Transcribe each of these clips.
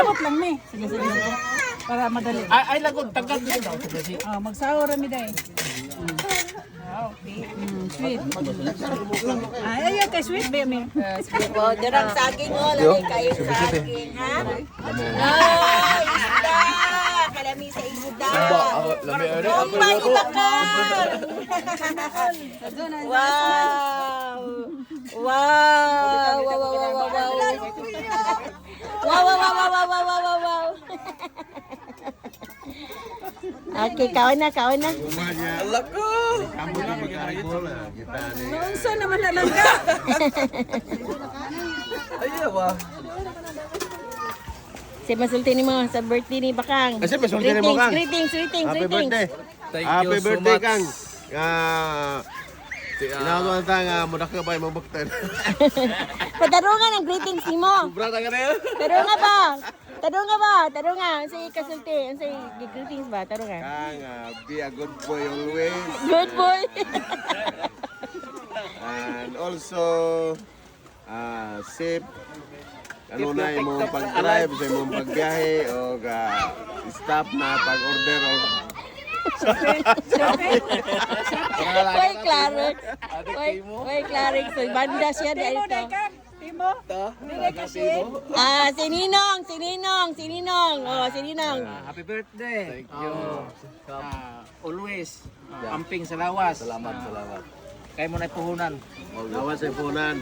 Abot lang ni. Sige, sige, sige. Para madali. Ay lagod tangkad din daw. Magsahur kami dahil. Okay. Sweet. Ayaw kay sweet ba mi? Sweet po. Dirang saging o. Lagi kayo saging. Ha? Ay, isda. Kalami sa isda. Kumpay bakal. Wow. Wow. Wow, wow, wow, wow, wow. Wow, wow, wow, wow, wow, wow, wow, wow. Okay, kawan na, kawan na. Nonsa naman nalangga. Si masulti ni mo sa birthday ni Bakang. Kasi masulti ni mo, Kang. Greetings. Happy birthday. Thank you Happy so birthday, much. Kang. Inaawaan tayo nga, muna ka ba yung mabuktan? Padarungan ang greetings ni mo. Brata ka na yun? Tarunga ba? Tarunga. Si kasulti, ang say greetings ba? Tarunga. Kang, be a good boy always. Good boy. And also, safe. Ano na yung mong pag-drive, sa mong pagbiyahe, o stop na pag-order o Way Clark. Way Clark. So, banda siya Timo dito. dai ka. Timo. Dili kasi. Si Ninong. Oh, si Ninong. Happy birthday. Thank you. Always amping sa lawas. Salamat. Kay mo na puhunan. lawas sa punan.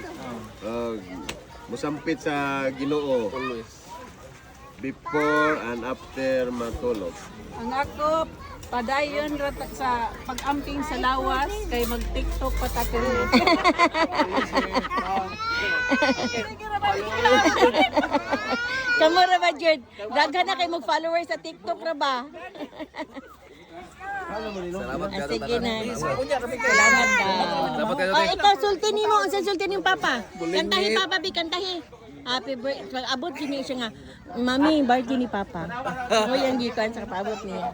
Musampit sa Ginoo. Always. Before and after matulog. Ang ako padayon rata sa pag-amping sa lawas kay mag-TikTok patakil. Kamu ra ba, Jud? Daghan na kay mag-followers sa TikTok ra ba? Sige na. Salamat ka. Ikaw, sulti ni mo. Ang sulti ni Papa. Kantahi, Papa, kantahi. Happy birthday. Abot kini siya nga. Mami, birthday ni Papa. O yan gikan sa kapabot niya.